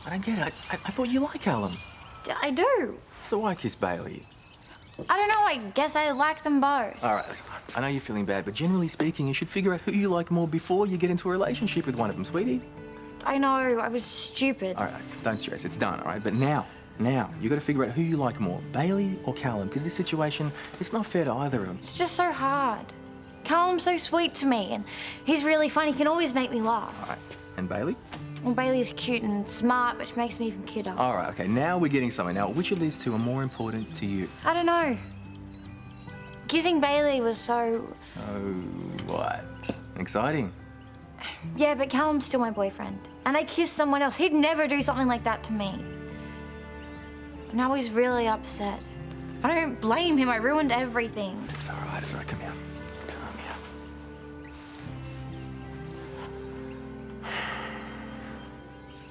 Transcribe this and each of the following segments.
I don't get it. I thought you liked Callum. I do. So why kiss Bailey? I don't know, I guess I like them both. All right, listen, I know you're feeling bad, but generally speaking, you should figure out who you like more before you get into a relationship with one of them, sweetie. I know, I was stupid. All right, don't stress, it's done, all right? But now, you got to figure out who you like more, Bailey or Callum, because this situation, it's not fair to either of them. It's just so hard. Callum's so sweet to me, and he's really fun. He can always make me laugh. All right, and Bailey? Well, Bailey's cute and smart, which makes me even cuter. All right, okay, now we're getting somewhere. Now, which of these two are more important to you? I don't know. Kissing Bailey was so... So, what? Exciting? Yeah, but Callum's still my boyfriend. And I kissed someone else. He'd never do something like that to me. Now he's really upset. I don't blame him. I ruined everything. It's all right, come here. Come here.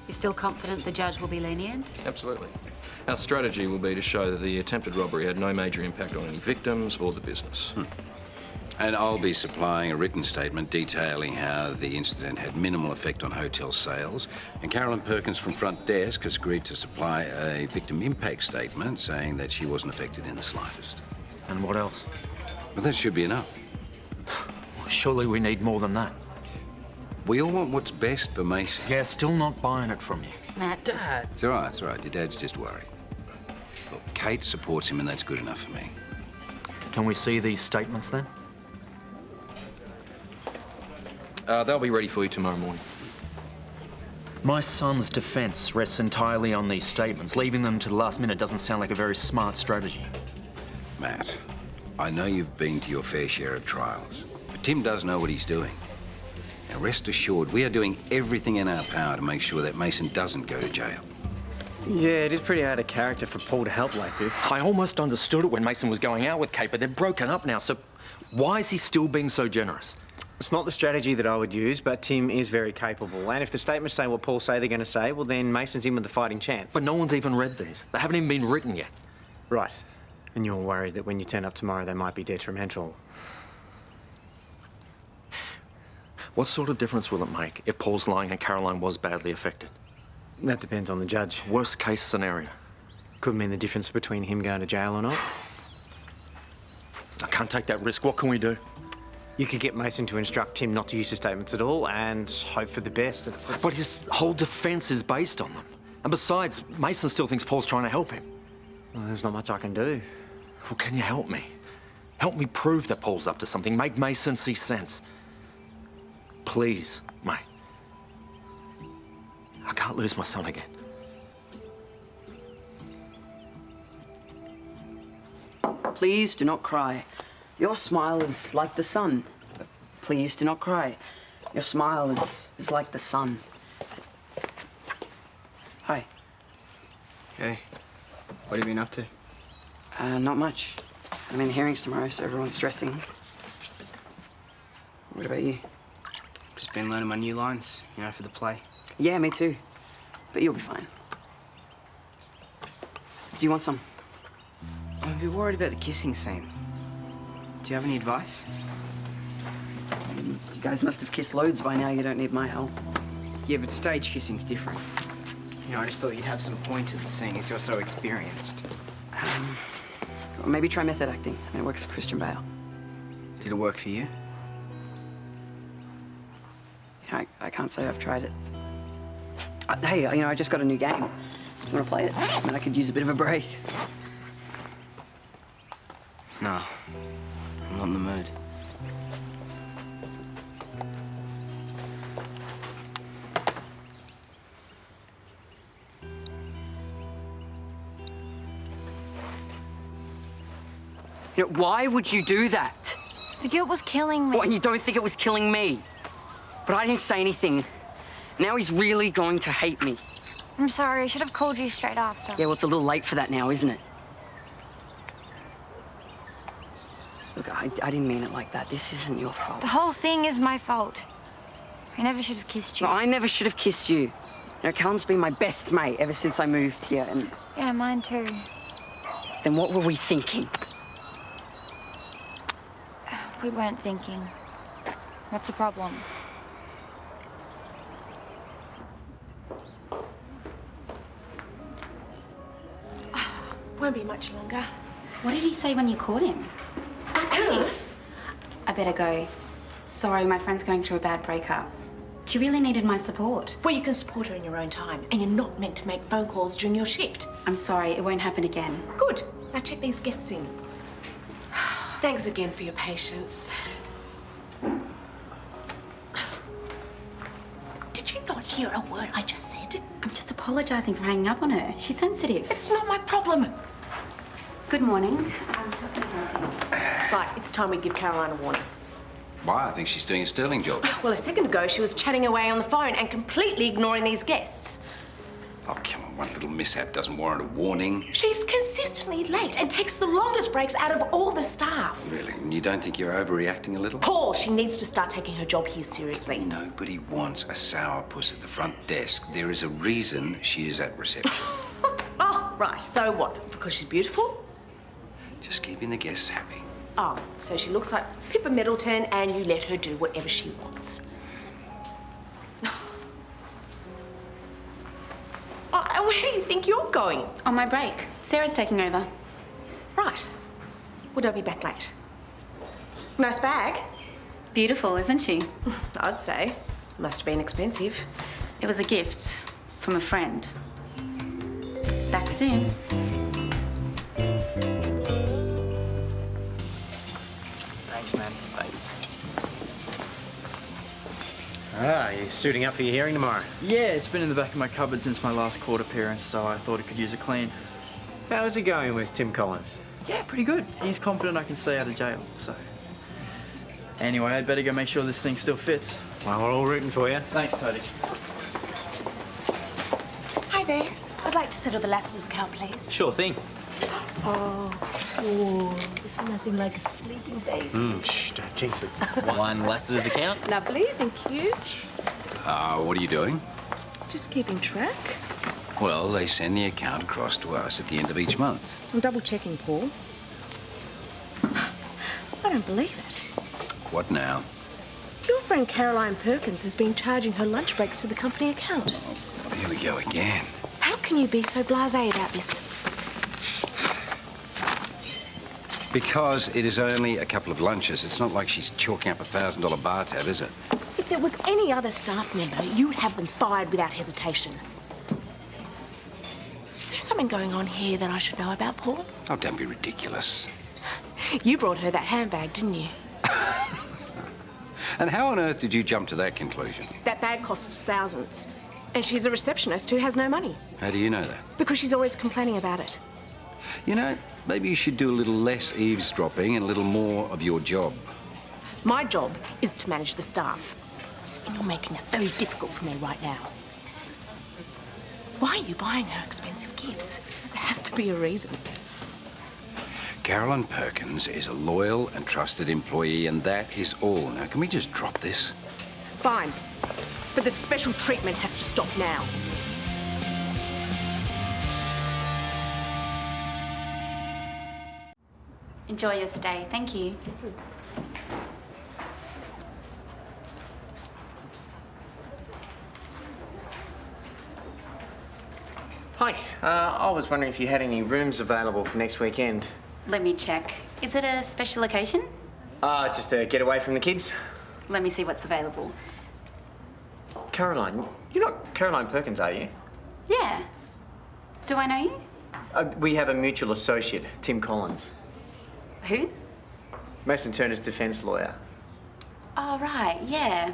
You're still confident the judge will be lenient? Absolutely. Our strategy will be to show that the attempted robbery had no major impact on any victims or the business. And I'll be supplying a written statement detailing how the incident had minimal effect on hotel sales. And Carolyn Perkins from front desk has agreed to supply a victim impact statement saying that she wasn't affected in the slightest. And what else? But that should be enough. Surely we need more than that. We all want what's best for Mason. Yeah, still not buying it from you. Matt, Dad. It's all right, it's all right. Your dad's just worried. Look, Kate supports him and that's good enough for me. Can we see these statements then? They'll be ready for you tomorrow morning. My son's defence rests entirely on these statements. Leaving them to the last minute doesn't sound like a very smart strategy. Matt, I know you've been to your fair share of trials, but Tim does know what he's doing. Now, rest assured, we are doing everything in our power to make sure that Mason doesn't go to jail. Yeah, it is pretty out of character for Paul to help like this. I almost understood it when Mason was going out with Kate, but they're broken up now, so why is he still being so generous? It's not the strategy that I would use, but Tim is very capable. And if the statements say what Paul say they're going to say, well, then Mason's in with the fighting chance. But no one's even read these. They haven't even been written yet. Right. And you're worried that when you turn up tomorrow, they might be detrimental. What sort of difference will it make if Paul's lying and Caroline was badly affected? That depends on the judge. Worst case scenario. Could mean the difference between him going to jail or not. I can't take that risk. What can we do? You could get Mason to instruct Tim not to use the statements at all and hope for the best. But his whole defence is based on them. And besides, Mason still thinks Paul's trying to help him. Well, there's not much I can do. Well, can you help me? Help me prove that Paul's up to something. Make Mason see sense. Please, mate. I can't lose my son again. please do not cry. Your smile is like the sun. Please do not cry. Your smile is like the sun. Hi. Hey, what have you been up to? Not much. I'm in hearings tomorrow, so everyone's stressing. What about you? Just been learning my new lines, you know, for the play. Yeah, me too. But you'll be fine. Do you want some? I'm a bit worried about the kissing scene. Do you have any advice? You guys must have kissed loads by now. You don't need my help. Yeah, but stage kissing's different. You know, I just thought you'd have some pointers, seeing as you're so experienced. Or maybe try method acting. It works for Christian Bale. Did it work for you? Yeah, I can't say I've tried it. Hey, you know, I just got a new game. You want to play it? I mean, I could use a bit of a break. No, I'm not in the mood. You know, why would you do that? The guilt was killing me. What, and you don't think it was killing me? But I didn't say anything. Now he's really going to hate me. I'm sorry, I should have called you straight after. Yeah, well, it's a little late for that now, isn't it? Look, I didn't mean it like that. This isn't your fault. The whole thing is my fault. I never should have kissed you. No, I never should have kissed you. You know, Callum's been my best mate ever since I moved here, and... Yeah, mine too. Then what were we thinking? We weren't thinking. What's the problem? won't be much longer. What did he say when you caught him? As if. I better go. Sorry, my friend's going through a bad breakup. She really needed my support. Well, you can support her in your own time, and you're not meant to make phone calls during your shift. I'm sorry, it won't happen again. Good. Now check these guests in. Thanks again for your patience. Did you not hear a word I just said? I'm just apologising for hanging up on her. She's sensitive. It's not my problem. Good morning. How can I help you? Right, it's time we give Caroline a warning. Why? I think she's doing a sterling job. Well, a second ago, she was chatting away on the phone and completely ignoring these guests. Oh, come on, one little mishap doesn't warrant a warning. She's consistently late and takes the longest breaks out of all the staff. Really? And you don't think you're overreacting a little? Paul, she needs to start taking her job here seriously. Nobody wants a sourpuss at the front desk. There is a reason she is at reception. Oh, right. So what? Because she's beautiful? Just keeping the guests happy. Oh, so she looks like Pippa Middleton and you let her do whatever she wants. Oh, and where do you think you're going? On my break. Sarah's taking over. Right. Well, don't be back late. Nice bag. Beautiful, isn't she? I'd say. Must have been expensive. It was a gift from a friend. Back soon. Thanks, man. Thanks. Ah, you're suiting up for your hearing tomorrow. Yeah, it's been in the back of my cupboard since my last court appearance, so I thought it could use a clean. How's it going with Tim Collins? Yeah, pretty good. He's confident I can stay out of jail, so... Anyway, I'd better go make sure this thing still fits. Well, we're all rooting for you. Thanks, Toadie. Hi there. I'd like to settle the Lassiter's account, please. Sure thing. Oh, there's nothing like a sleeping baby. Shh, don't jinx it. One Lassiter's account. Lovely, thank you. What are you doing? Just keeping track. Well, they send the account across to us at the end of each month. I'm double checking, Paul. I don't believe it. What now? Your friend Caroline Perkins has been charging her lunch breaks to the company account. Oh, here we go again. How can you be so blasé about this? Because it is only a couple of lunches. It's not like she's chalking up a $1,000 bar tab, is it? If there was any other staff member, you'd have them fired without hesitation. Is there something going on here that I should know about, Paul? Oh, don't be ridiculous. You brought her that handbag, didn't you? And how on earth did you jump to that conclusion? That bag costs thousands. And she's a receptionist who has no money. How do you know that? Because she's always complaining about it. You know, maybe you should do a little less eavesdropping and a little more of your job. My job is to manage the staff. And you're making it very difficult for me right now. Why are you buying her expensive gifts? There has to be a reason. Caroline Perkins is a loyal and trusted employee, and that is all. Now, can we just drop this? Fine. But the special treatment has to stop now. Enjoy your stay. Thank you. Hi, I was wondering if you had any rooms available for next weekend. Let me check. Is it a special occasion? Just to get away from the kids. Let me see what's available. Caroline, you're not Caroline Perkins, are you? Yeah. Do I know you? We have a mutual associate, Tim Collins. Who? Mason Turner's defence lawyer. Oh, right, yeah.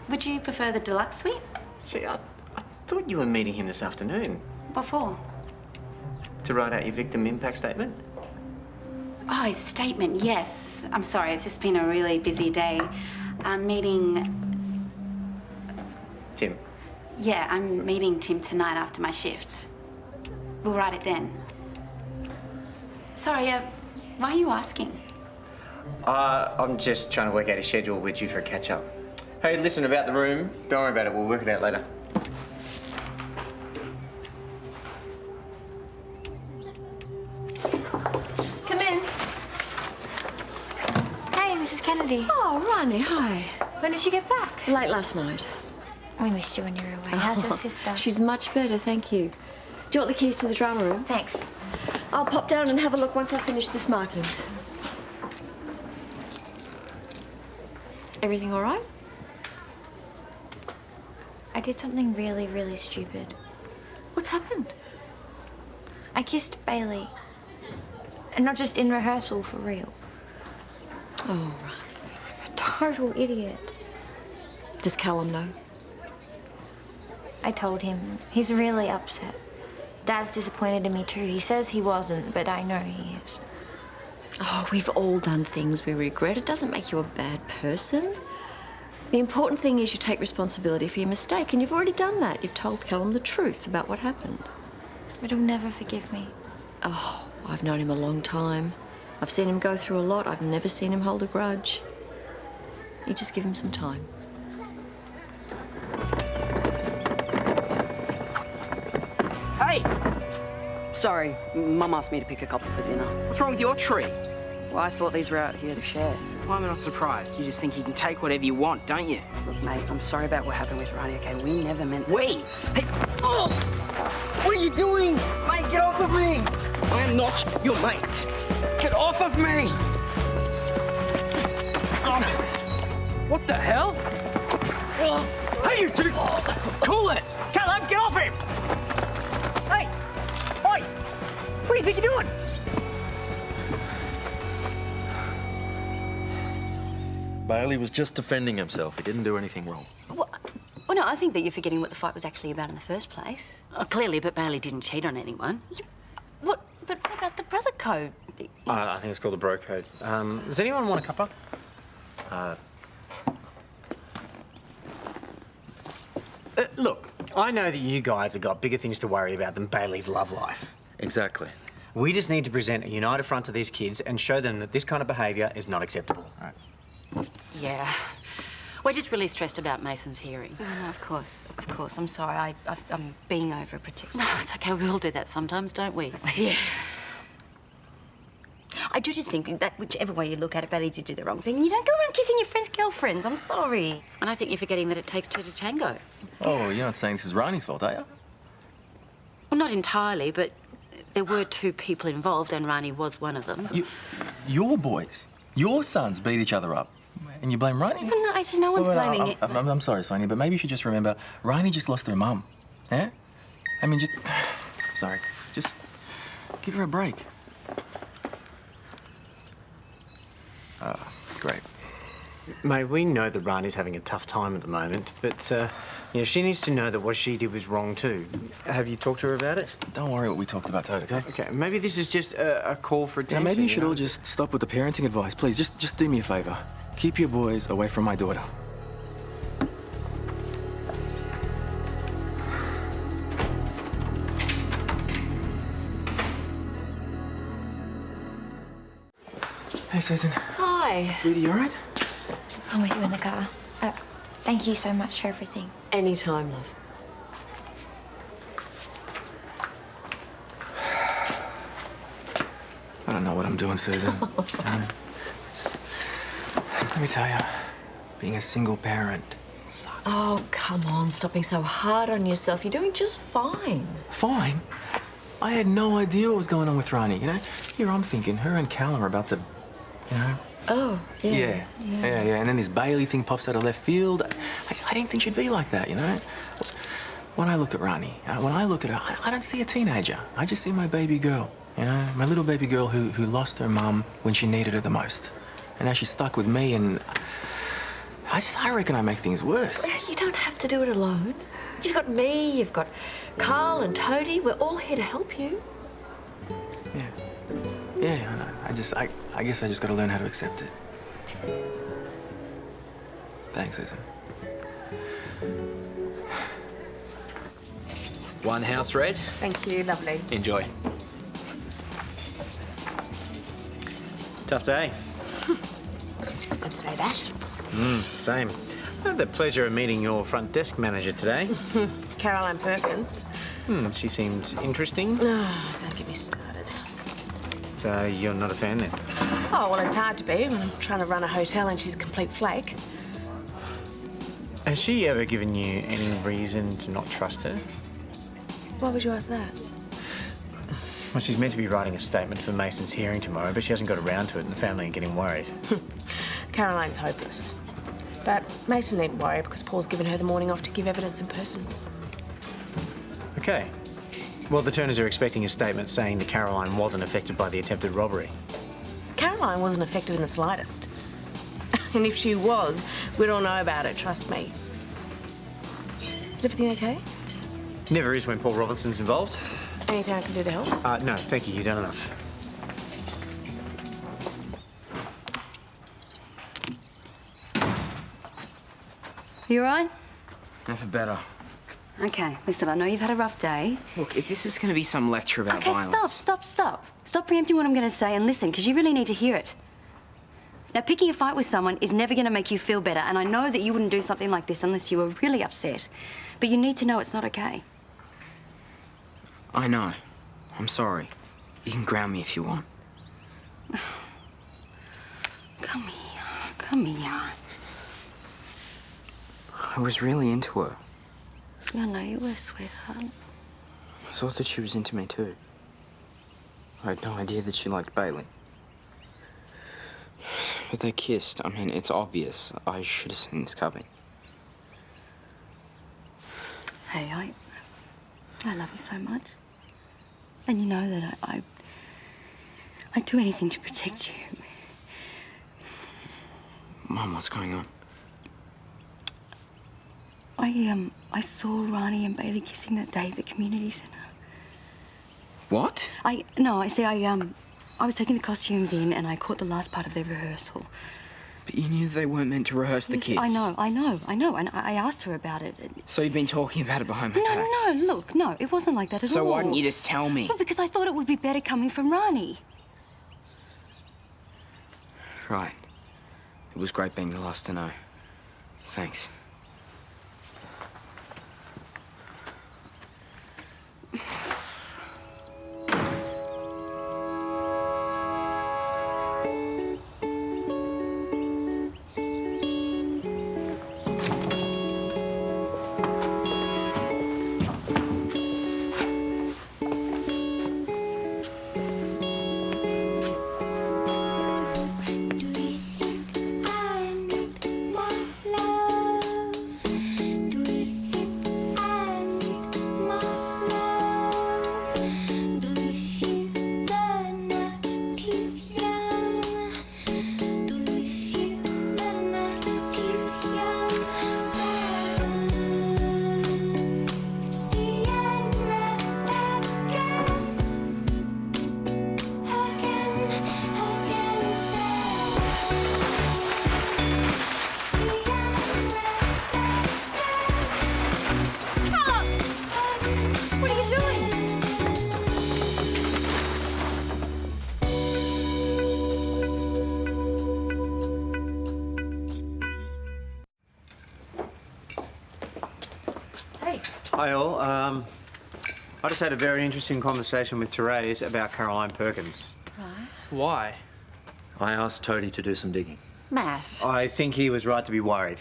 Would you prefer the deluxe suite? Gee, I thought you were meeting him this afternoon. What for? To write out your victim impact statement? Oh, his statement, yes. I'm sorry, it's just been a really busy day. I'm meeting... Tim. Yeah, I'm meeting Tim tonight after my shift. We'll write it then. Sorry, why are you asking? I'm just trying to work out his schedule. We're due for a catch-up. Hey, listen, about the room, don't worry about it. We'll work it out later. Come in. Hey, Mrs. Kennedy. Oh, Ronnie, hi. When did you get back? Late last night. We missed you when you were away. How's your sister? She's much better, thank you. Do you want the keys to the drama room? Thanks. I'll pop down and have a look once I finish this marking. Everything all right? I did something really, really stupid. What's happened? I kissed Bailey. And not just in rehearsal, for real. Oh, right. A total idiot. Does Callum know? I told him. He's really upset. Dad's disappointed in me too. He says he wasn't, but I know he is. Oh, we've all done things we regret. It doesn't make you a bad person. The important thing is you take responsibility for your mistake, and you've already done that. You've told Callum the truth about what happened. But he'll never forgive me. Oh, I've known him a long time. I've seen him go through a lot. I've never seen him hold a grudge. You just give him some time. Hey! Sorry, Mum asked me to pick a couple for dinner. What's wrong with your tree? Well, I thought these were out here to share. Why am I not surprised? You just think you can take whatever you want, don't you? Look, mate, I'm sorry about what happened with Ronnie, okay? We never meant to... Wait! Hey! Oh! What are you doing? Mate, get off of me! I am not your mate. Get off of me! What the hell? Hey, you two! Cool it! Callum, get off him! Hey! Oi! What do you think you're doing? Bailey was just defending himself. He didn't do anything wrong. Well, no, I think that you're forgetting what the fight was actually about in the first place. Oh, clearly, but Bailey didn't cheat on anyone. What? But what about the brother code? I think it's called the bro code. Does anyone want a cuppa? Look, I know that you guys have got bigger things to worry about than Bailey's love life. Exactly. We just need to present a united front to these kids and show them that this kind of behaviour is not acceptable. Right. Yeah. We're just really stressed about Mason's hearing. No, of course. I'm sorry. I'm being overprotective. No, it's okay. We all do that sometimes, don't we? Yeah. I do just think that whichever way you look at it, Bailey did do the wrong thing. You don't go around kissing your friends' girlfriends. I'm sorry. And I think you're forgetting that it takes two to tango. Oh, you're not saying this is Ronnie's fault, are you? Well, not entirely, but there were two people involved, and Rani was one of them. Your boys, your sons beat each other up, and you blame Ronnie? No one's blaming it. I'm sorry, Sonya, but maybe you should just remember, Ronnie just lost her mum. Yeah? I mean, sorry, just give her a break. Great. Mate, we know that Rani's having a tough time at the moment, but, you know, she needs to know that what she did was wrong too. Have you talked to her about it? Don't worry what we talked about, Toad, okay? Okay, maybe this is just a call for attention. Maybe you should all just stop with the parenting advice. Please, just do me a favour. Keep your boys away from my daughter. Hey, Susan. Hi. Sweetie, you all right? I'll meet you in the car. Thank you so much for everything. Anytime, love. I don't know what I'm doing, Susan. Let me tell you, being a single parent sucks. Oh, come on. Stop being so hard on yourself. You're doing just fine. Fine? I had no idea what was going on with Rani, you know? Here I'm thinking, her and Callum are about to, you know... Oh, yeah. Yeah. And then this Bailey thing pops out of left field. I didn't think she'd be like that, you know? When I look at Rani, when I look at her, I don't see a teenager. I just see my baby girl, you know? My little baby girl who lost her mum when she needed her the most. And now she's stuck with me, and I reckon I make things worse. You don't have to do it alone. You've got me, you've got Karl and Toadie. We're all here to help you. Yeah, I know. I guess I just gotta learn how to accept it. Thanks, Susan. One house red. Thank you, lovely. Enjoy. Tough day. I'd say that. Same. I had the pleasure of meeting your front desk manager today. Caroline Perkins. She seemed interesting. Oh, don't get me started. So you're not a fan then? Oh, well, it's hard to be when I'm trying to run a hotel and she's a complete flake. Has she ever given you any reason to not trust her? Why would you ask that? Well, she's meant to be writing a statement for Mason's hearing tomorrow, but she hasn't got around to it and the family are getting worried. Caroline's hopeless. But Mason needn't worry because Paul's given her the morning off to give evidence in person. Okay. Well, the Turners are expecting a statement saying that Caroline wasn't affected by the attempted robbery. Caroline wasn't affected in the slightest. And if she was, we'd all know about it, trust me. Is everything okay? Never is when Paul Robinson's involved. Anything I can do to help? No, thank you. You've done enough. You all right? Never better. Okay, listen, I know you've had a rough day. Look, if this is going to be some lecture about Okay, violence... stop. Stop preempting what I'm going to say and listen, because you really need to hear it. Now, picking a fight with someone is never going to make you feel better, and I know that you wouldn't do something like this unless you were really upset. But you need to know it's not okay. I know. I'm sorry. You can ground me if you want. Come here. I was really into her. I know you were, sweetheart. I thought that she was into me too. I had no idea that she liked Bailey. But they kissed. I mean, it's obvious. I should have seen this coming. Hey, I love you so much. And you know that I'd do anything to protect you. Mum, what's going on? I saw Ronnie and Bailey kissing that day at the community centre. What? I was taking the costumes in and I caught the last part of their rehearsal. But you knew they weren't meant to rehearse the kiss. I know, and I asked her about it. So you've been talking about it behind my back? No, look, no, it wasn't like that at all. So why didn't you just tell me? Well, because I thought it would be better coming from Ronnie. Right. It was great being the last to know. Thanks. Hi all. I just had a very interesting conversation with Therese about Caroline Perkins. Right. Why? I asked Toadie to do some digging. Matt. I think he was right to be worried.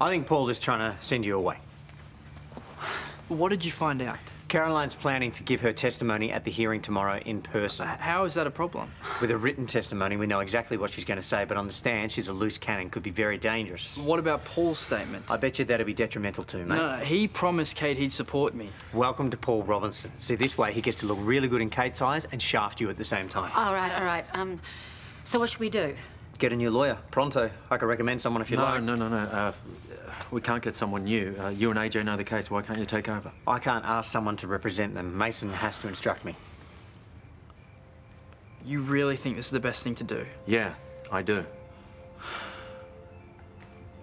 I think Paul is trying to send you away. What did you find out? Caroline's planning to give her testimony at the hearing tomorrow in person. How is that a problem? With a written testimony, we know exactly what she's going to say, but on the stand, she's a loose cannon, could be very dangerous. What about Paul's statement? I bet you that'll be detrimental too, mate. No, he promised Kate he'd support me. Welcome to Paul Robinson. See, this way he gets to look really good in Kate's eyes and shaft you at the same time. All right. So what should we do? Get a new lawyer, pronto. I can recommend someone if you like. No. We can't get someone new. You and AJ know the case. Why can't you take over? I can't ask someone to represent them. Mason has to instruct me. You really think this is the best thing to do? Yeah, I do.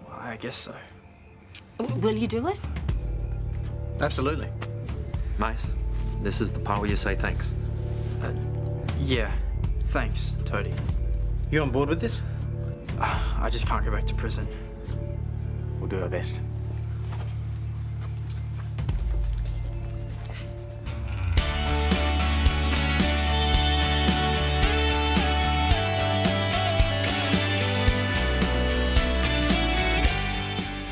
Well, I guess so. Will you do it? Absolutely. Mace, this is the part where you say thanks. Yeah. Thanks, Toadie. You on board with this? I just can't go back to prison. We'll do our best.